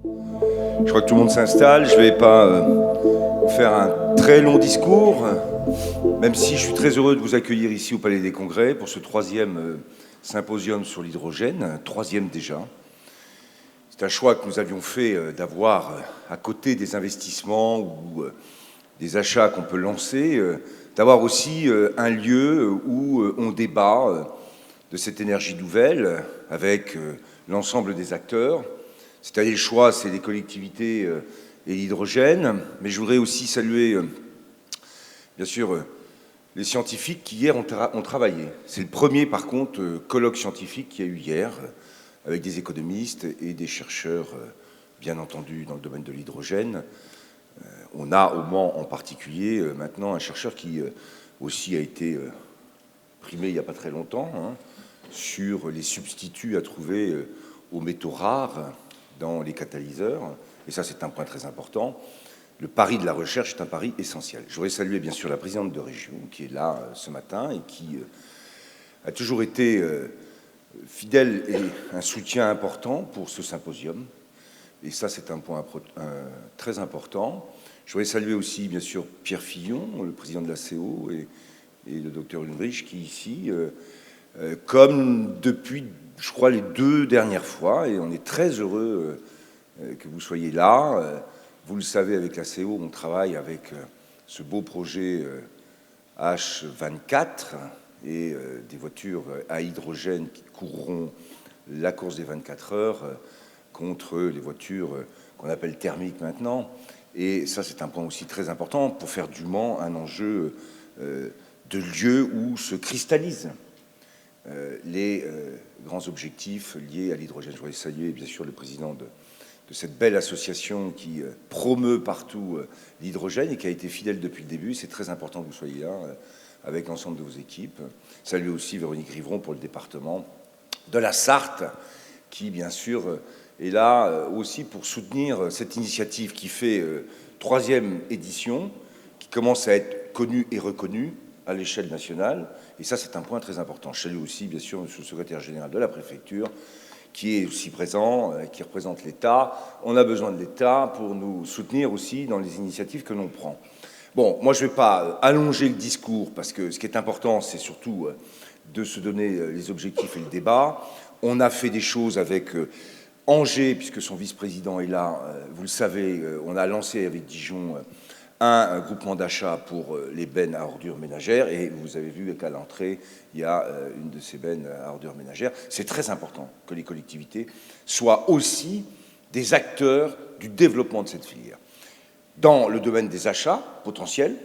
Je crois que tout le monde s'installe. Je ne vais pas vous faire un très long discours, même si je suis très heureux de vous accueillir ici au Palais des Congrès pour ce troisième symposium sur l'hydrogène, troisième déjà. C'est un choix que nous avions fait d'avoir, à côté des investissements ou des achats qu'on peut lancer, d'avoir aussi un lieu où on débat de cette énergie nouvelle avec l'ensemble des acteurs. C'est-à-dire le choix, c'est les collectivités et l'hydrogène. Mais je voudrais aussi saluer, bien sûr, les scientifiques qui hier ont travaillé. C'est le premier, par contre, colloque scientifique qu'il y a eu hier, avec des économistes et des chercheurs, bien entendu, dans le domaine de l'hydrogène. On a au Mans en particulier maintenant un chercheur qui aussi a été primé il n'y a pas très longtemps sur les substituts à trouver aux métaux rares dans les catalyseurs. Et ça, c'est un point très important. Le pari de la recherche est un pari essentiel. Je voudrais saluer bien sûr la présidente de région qui est là ce matin et qui a toujours été fidèle et un soutien important pour ce symposium. Et ça, c'est un point très important. Je voudrais saluer aussi, bien sûr, Pierre Fillon, le président de la CO, et le docteur Ulrich, qui ici, comme depuis, je crois, les 2 dernières fois, et on est très heureux que vous soyez là. Vous le savez, avec la CO, on travaille avec ce beau projet H24 et des voitures à hydrogène qui courront la course des 24 heures contre les voitures qu'on appelle thermiques maintenant. Et ça, c'est un point aussi très important pour faire du Mans un enjeu de lieu où se cristallisent les grands objectifs liés à l'hydrogène. Je voudrais saluer, bien sûr, le président de cette belle association qui promeut partout l'hydrogène et qui a été fidèle depuis le début. C'est très important que vous soyez là avec l'ensemble de vos équipes. Saluer aussi Véronique Rivron pour le département de la Sarthe, qui, bien sûr, est là aussi pour soutenir cette initiative qui fait 3e édition, qui commence à être connue et reconnue à l'échelle nationale. Et ça, c'est un point très important. Je salue aussi, bien sûr, le secrétaire général de la préfecture, qui est aussi présent, qui représente l'État. On a besoin de l'État pour nous soutenir aussi dans les initiatives que l'on prend. Bon, moi, je ne vais pas allonger le discours, parce que ce qui est important, c'est surtout de se donner les objectifs et le débat. On a fait des choses avec Angers, puisque son vice-président est là. Vous le savez, on a lancé avec Dijon un groupement d'achat pour les bennes à ordures ménagères. Et vous avez vu qu'à l'entrée, il y a une de ces bennes à ordures ménagères. C'est très important que les collectivités soient aussi des acteurs du développement de cette filière. Dans le domaine des achats potentiels,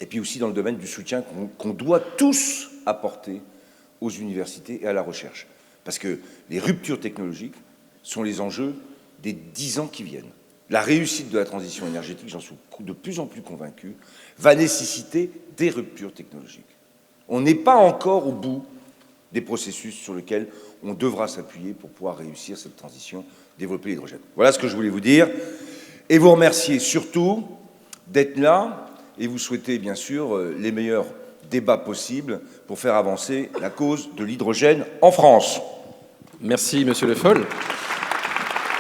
et puis aussi dans le domaine du soutien qu'on doit tous apporter aux universités et à la recherche. Parce que les ruptures technologiques sont les enjeux des 10 ans qui viennent. La réussite de la transition énergétique, j'en suis de plus en plus convaincu, va nécessiter des ruptures technologiques. On n'est pas encore au bout des processus sur lesquels on devra s'appuyer pour pouvoir réussir cette transition, développer l'hydrogène. Voilà ce que je voulais vous dire. Et vous remercier surtout d'être là et vous souhaiter bien sûr les meilleurs débats possibles pour faire avancer la cause de l'hydrogène en France. Merci, Monsieur Le Foll.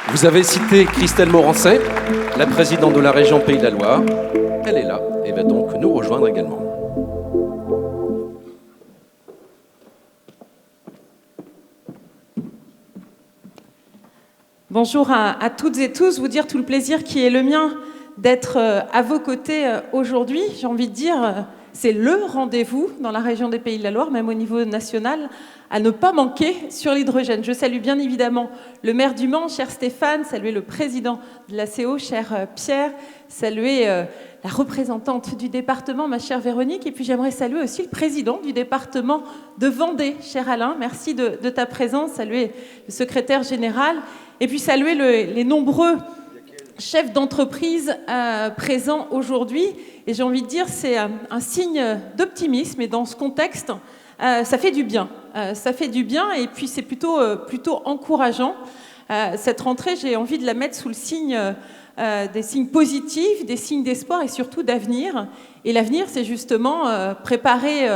Vous avez cité Christelle Morancet, la présidente de la région Pays de la Loire. Elle est là et va donc nous rejoindre également. Bonjour à toutes et tous, vous dire tout le plaisir qui est le mien d'être à vos côtés aujourd'hui. J'ai envie de dire, c'est le rendez-vous dans la région des Pays de la Loire, même au niveau national, à ne pas manquer sur l'hydrogène. Je salue bien évidemment le maire du Mans, cher Stéphane, saluer le président de la CO, cher Pierre, saluer la représentante du département, ma chère Véronique, et puis j'aimerais saluer aussi le président du département de Vendée, cher Alain, merci de ta présence, saluer le secrétaire général, et puis saluer les nombreux chefs d'entreprise présents aujourd'hui. Et j'ai envie de dire, c'est un signe d'optimisme. Et dans ce contexte, ça fait du bien. Ça fait du bien et puis c'est plutôt encourageant. Cette rentrée, j'ai envie de la mettre sous le signe des signes positifs, des signes d'espoir et surtout d'avenir. Et l'avenir, c'est justement préparer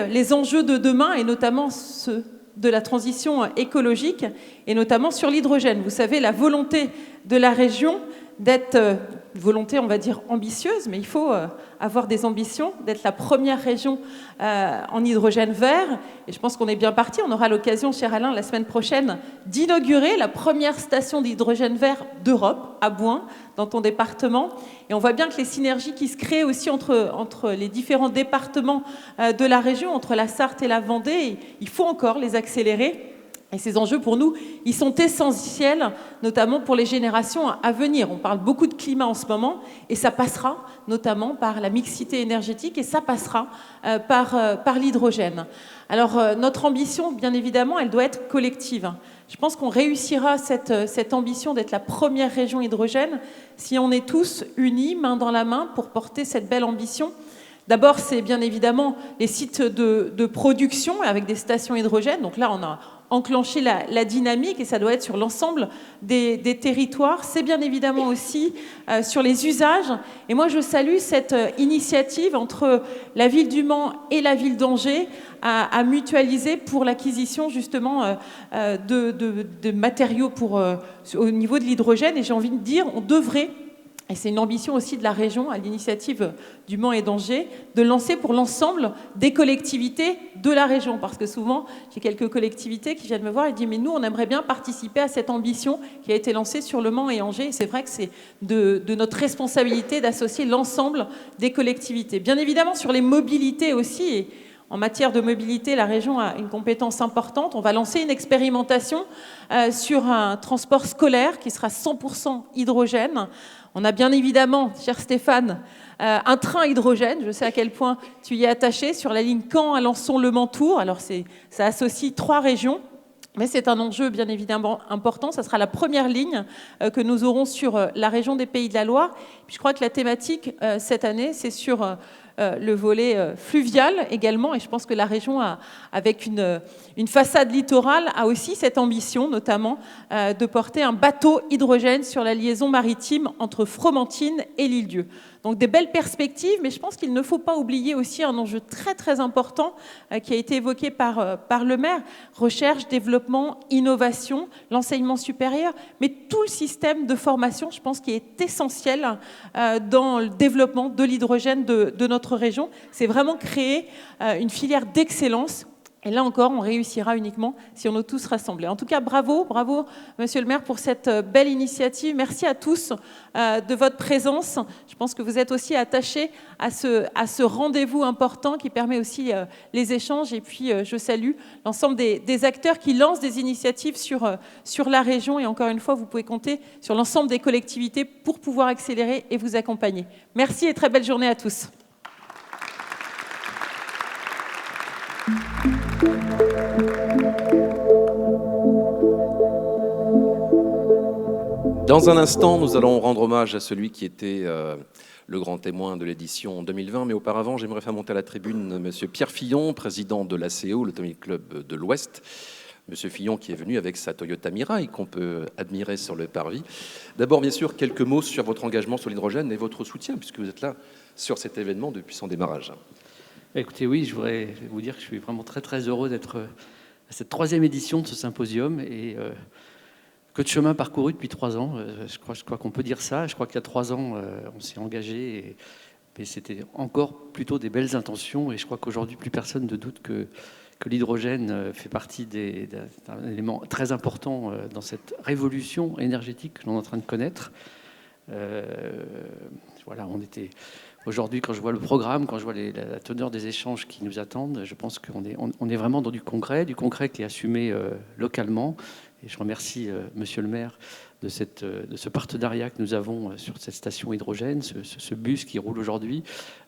les enjeux de demain et notamment ceux de la transition écologique, et notamment sur l'hydrogène. Vous savez, la volonté de la région d'être, volonté on va dire ambitieuse, mais il faut avoir des ambitions, d'être la première région en hydrogène vert. Et je pense qu'on est bien parti. On aura l'occasion, cher Alain, la semaine prochaine, d'inaugurer la première station d'hydrogène vert d'Europe, à Bouin, dans ton département. Et on voit bien que les synergies qui se créent aussi entre les différents départements de la région, entre la Sarthe et la Vendée, il faut encore les accélérer. Et ces enjeux, pour nous, ils sont essentiels, notamment pour les générations à venir. On parle beaucoup de climat en ce moment, et ça passera notamment par la mixité énergétique, et ça passera par l'hydrogène. Alors, notre ambition, bien évidemment, elle doit être collective. Je pense qu'on réussira cette ambition d'être la première région hydrogène si on est tous unis, main dans la main, pour porter cette belle ambition. D'abord, c'est bien évidemment les sites de production avec des stations hydrogène. Donc là, on a enclencher la dynamique, et ça doit être sur l'ensemble des territoires. C'est bien évidemment aussi sur les usages. Et moi, je salue cette initiative entre la ville du Mans et la ville d'Angers à mutualiser pour l'acquisition justement de matériaux au niveau de l'hydrogène. Et j'ai envie de dire, on devrait, et c'est une ambition aussi de la région, à l'initiative du Mans et d'Angers, de lancer pour l'ensemble des collectivités de la région. Parce que souvent, j'ai quelques collectivités qui viennent me voir et disent « Mais nous, on aimerait bien participer à cette ambition qui a été lancée sur le Mans et Angers. » Et c'est vrai que c'est de notre responsabilité d'associer l'ensemble des collectivités. Bien évidemment, sur les mobilités aussi, et en matière de mobilité, la région a une compétence importante. On va lancer une expérimentation sur un transport scolaire qui sera 100% hydrogène. On a bien évidemment, cher Stéphane, un train hydrogène. Je sais à quel point tu y es attaché sur la ligne Caen, Alençon, Le Mans, Tours. Alors ça associe 3 régions. Mais c'est un enjeu bien évidemment important. Ça sera la première ligne que nous aurons sur la région des Pays de la Loire. Puis je crois que la thématique cette année, c'est sur le volet fluvial également. Et je pense que la région, avec une façade littorale, a aussi cette ambition, notamment, de porter un bateau hydrogène sur la liaison maritime entre Fromentine et l'Île-Dieu. Donc des belles perspectives, mais je pense qu'il ne faut pas oublier aussi un enjeu très très important qui a été évoqué par le maire, recherche, développement, innovation, l'enseignement supérieur, mais tout le système de formation, je pense, qui est essentiel dans le développement de l'hydrogène de notre région. C'est vraiment créer une filière d'excellence. Et là encore, on réussira uniquement si on est tous rassemblés. En tout cas, bravo, monsieur le maire, pour cette belle initiative. Merci à tous de votre présence. Je pense que vous êtes aussi attachés à ce rendez-vous important qui permet aussi les échanges. Et puis, je salue l'ensemble des acteurs qui lancent des initiatives sur la région. Et encore une fois, vous pouvez compter sur l'ensemble des collectivités pour pouvoir accélérer et vous accompagner. Merci et très belle journée à tous. Dans un instant, nous allons rendre hommage à celui qui était le grand témoin de l'édition 2020. Mais auparavant, j'aimerais faire monter à la tribune M. Pierre Fillon, président de l'ACO, l'Automobile Club de l'Ouest. M. Fillon qui est venu avec sa Toyota Mirai, qu'on peut admirer sur le parvis. D'abord, bien sûr, quelques mots sur votre engagement sur l'hydrogène et votre soutien, puisque vous êtes là sur cet événement depuis son démarrage. Écoutez, oui, je voudrais vous dire que je suis vraiment très très heureux d'être à cette 3e édition de ce symposium et que de chemin parcouru depuis 3 ans. Je crois qu'on peut dire ça. Je crois qu'il y a 3 ans, on s'est engagé, mais c'était encore plutôt des belles intentions. Et je crois qu'aujourd'hui, plus personne ne doute que l'hydrogène fait partie d'un élément très important dans cette révolution énergétique que l'on est en train de connaître. Voilà, on était... Aujourd'hui, quand je vois le programme, quand je vois la teneur des échanges qui nous attendent, je pense qu'on est vraiment dans du concret qui est assumé localement. Et je remercie Monsieur le maire de ce partenariat que nous avons sur cette station hydrogène, ce bus qui roule aujourd'hui.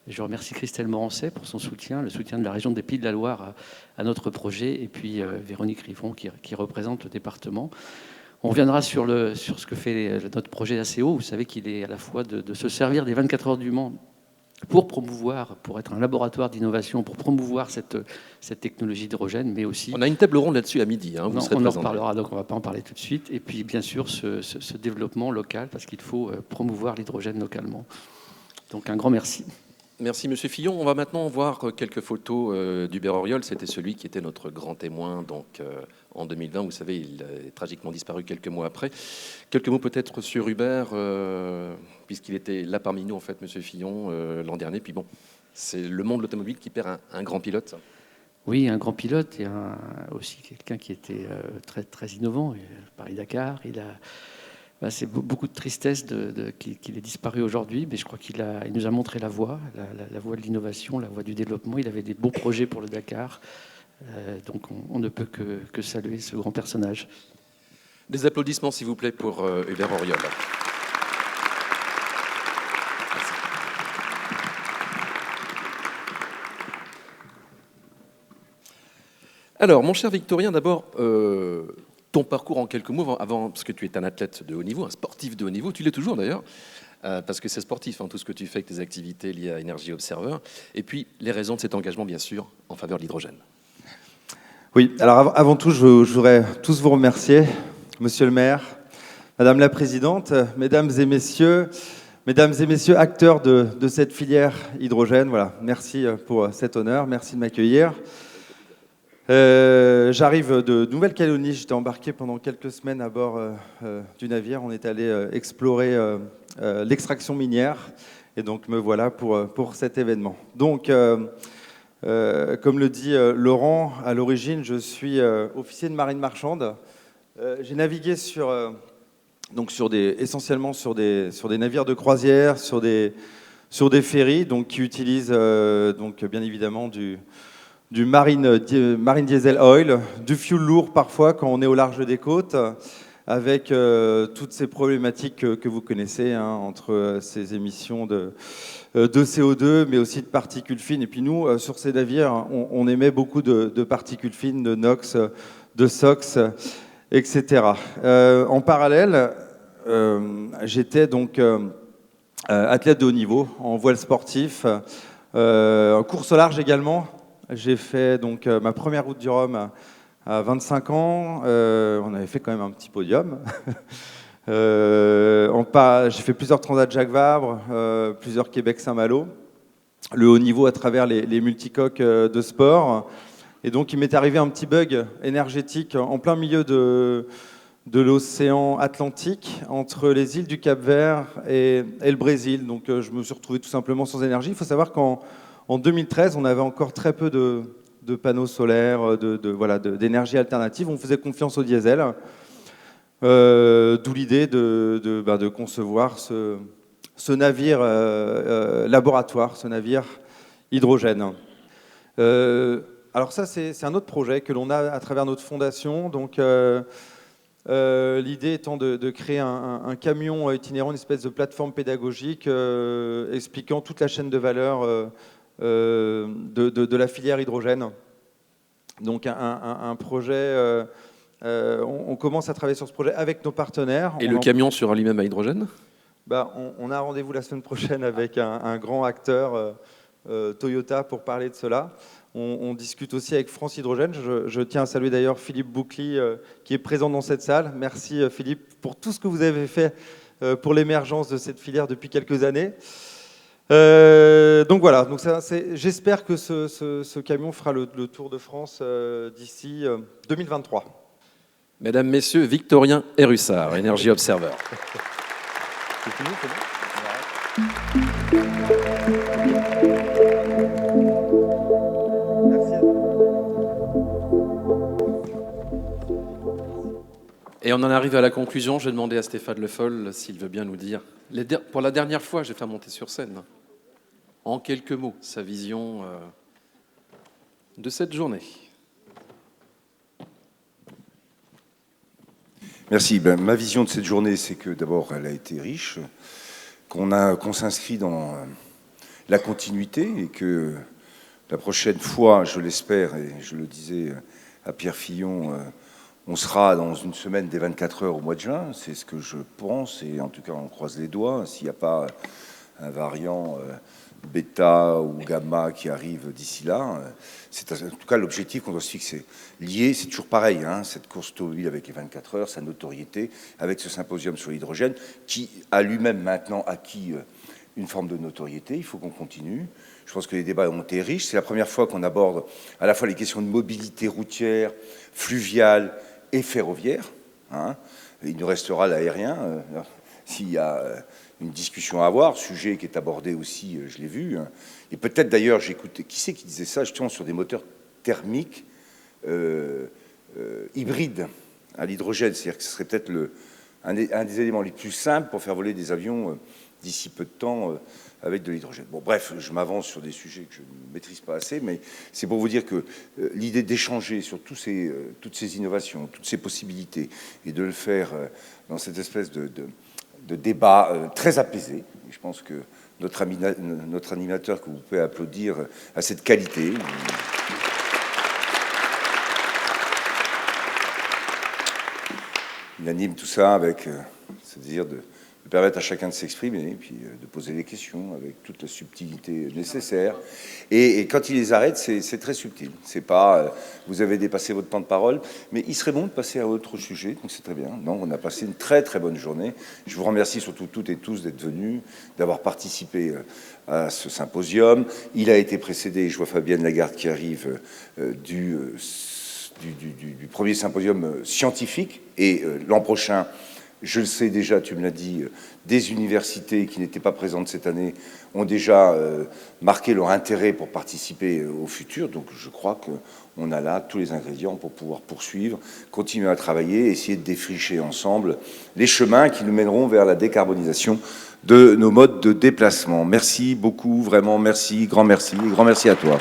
Je remercie Christelle Morancet pour son soutien, le soutien de la région des Pays de la Loire à notre projet, et puis Véronique Riffon qui représente le département. On reviendra sur ce que fait notre projet ACO. Vous savez qu'il est à la fois de se servir des 24 heures du Mans pour être un laboratoire d'innovation, pour promouvoir cette technologie d'hydrogène, mais aussi... On a une table ronde là-dessus à midi, hein, vous serez on en présent. reparlera, donc on ne va pas en parler tout de suite. Et puis, bien sûr, ce développement local, parce qu'il faut promouvoir l'hydrogène localement. Donc, un grand merci. Merci Monsieur Fillon. On va maintenant voir quelques photos d'Hubert Auriol. C'était celui qui était notre grand témoin donc, en 2020. Vous savez, il est tragiquement disparu quelques mois après. Quelques mots peut-être sur Hubert, puisqu'il était là parmi nous, en fait, Monsieur Fillon, l'an dernier. Puis bon, c'est le monde de l'automobile qui perd un grand pilote. Oui, un grand pilote et aussi quelqu'un qui était très, très innovant. Paris-Dakar, c'est beaucoup de tristesse qu'il ait disparu aujourd'hui, mais je crois qu'il nous a montré la voie de l'innovation, la voie du développement. Il avait des beaux projets pour le Dakar. Donc on ne peut que saluer ce grand personnage. Des applaudissements, s'il vous plaît, pour Hubert Auriol. Alors, mon cher Victorien, d'abord, ton parcours en quelques mots, parce que tu es un athlète de haut niveau, un sportif de haut niveau, tu l'es toujours d'ailleurs, parce que c'est sportif, tout ce que tu fais avec tes activités liées à Energy Observer, et puis les raisons de cet engagement, bien sûr, en faveur de l'hydrogène. Oui, alors avant tout, je voudrais tous vous remercier, Monsieur le maire, Madame la Présidente, Mesdames et Messieurs, acteurs de cette filière hydrogène. Voilà, merci pour cet honneur, merci de m'accueillir. J'arrive de Nouvelle-Calédonie, j'étais embarqué pendant quelques semaines à bord du navire. On est allé explorer l'extraction minière et donc me voilà pour cet événement. Donc, comme le dit Laurent, à l'origine, je suis officier de marine marchande. J'ai navigué essentiellement sur des navires de croisière, sur des ferries donc, qui utilisent bien évidemment du marine diesel oil, du fuel lourd parfois quand on est au large des côtes, avec toutes ces problématiques que vous connaissez, entre ces émissions de CO2, mais aussi de particules fines. Et puis nous, sur ces navires, on émet beaucoup de particules fines, de NOx, de SOx, etc. En parallèle, j'étais donc athlète de haut niveau, en voile sportif, en course au large également. J'ai fait donc ma première route du Rhum à 25 ans. On avait fait quand même un petit podium. J'ai fait plusieurs transats Jacques Vabre, plusieurs Québec-Saint-Malo. Le haut niveau à travers les multicoques de sport. Et donc il m'est arrivé un petit bug énergétique en plein milieu de l'océan Atlantique, entre les îles du Cap-Vert et le Brésil. Donc je me suis retrouvé tout simplement sans énergie. Il faut savoir qu'en 2013, on avait encore très peu de panneaux solaires, d'énergie alternative. On faisait confiance au diesel, d'où l'idée de concevoir ce navire laboratoire, ce navire hydrogène. Alors ça, c'est un autre projet que l'on a à travers notre fondation. Donc, l'idée étant de créer un camion itinérant, une espèce de plateforme pédagogique expliquant toute la chaîne de valeur de la filière hydrogène. Donc un projet, on commence à travailler sur ce projet avec nos partenaires. Et le camion sera lui-même à hydrogène ? On a un rendez-vous la semaine prochaine avec un grand acteur Toyota pour parler de cela. On discute aussi avec France Hydrogène. Je tiens à saluer d'ailleurs Philippe Boucly qui est présent dans cette salle. Merci Philippe pour tout ce que vous avez fait pour l'émergence de cette filière depuis quelques années. Donc voilà, j'espère que ce camion fera le Tour de France d'ici 2023. Mesdames, Messieurs, Victorien Erussard, Energy Observer. C'est fini, c'est bon ? Et on en arrive à la conclusion. Je vais demander à Stéphane Le Foll s'il veut bien nous dire, pour la dernière fois, je vais faire monter sur scène, en quelques mots, sa vision de cette journée. Merci. Ma vision de cette journée, c'est que d'abord, elle a été riche, qu'on s'inscrit dans la continuité et que la prochaine fois, je l'espère, et je le disais à Pierre Fillon, on sera dans une semaine des 24 heures au mois de juin, c'est ce que je pense, et en tout cas on croise les doigts, s'il n'y a pas un variant bêta ou gamma qui arrive d'ici là, c'est en tout cas l'objectif qu'on doit se fixer. Lié, c'est toujours pareil, cette course automobile avec les 24 heures, sa notoriété, avec ce symposium sur l'hydrogène, qui a lui-même maintenant acquis une forme de notoriété, il faut qu'on continue. Je pense que les débats ont été riches. C'est la première fois qu'on aborde à la fois les questions de mobilité routière, fluviale et ferroviaire. Hein. Il nous restera l'aérien, s'il y a une discussion à avoir, sujet qui est abordé aussi, je l'ai vu. Hein. Et peut-être d'ailleurs, j'ai écouté, qui c'est qui disait ça, justement, sur des moteurs thermiques hybrides à l'hydrogène. C'est-à-dire que ce serait peut-être un des éléments les plus simples pour faire voler des avions d'ici peu de temps avec de l'hydrogène. Bon, bref, je m'avance sur des sujets que je ne maîtrise pas assez, mais c'est pour vous dire que l'idée d'échanger sur toutes ces innovations, toutes ces possibilités, et de le faire dans cette espèce de débat très apaisé, et je pense que notre animateur, que vous pouvez applaudir, a cette qualité. Il anime tout ça avec ce désir de permettre à chacun de s'exprimer et puis de poser des questions avec toute la subtilité nécessaire. Et quand il les arrête, c'est très subtil. C'est pas vous avez dépassé votre temps de parole, mais il serait bon de passer à autre sujet, donc c'est très bien. Non, on a passé une très très bonne journée. Je vous remercie surtout toutes et tous d'être venus, d'avoir participé à ce symposium. Il a été précédé, je vois Fabienne Lagarde qui arrive, du premier symposium scientifique, et l'an prochain, je le sais déjà, tu me l'as dit, des universités qui n'étaient pas présentes cette année ont déjà marqué leur intérêt pour participer au futur. Donc je crois qu'on a là tous les ingrédients pour pouvoir poursuivre, continuer à travailler, essayer de défricher ensemble les chemins qui nous mèneront vers la décarbonisation de nos modes de déplacement. Merci beaucoup, vraiment merci, grand merci à toi.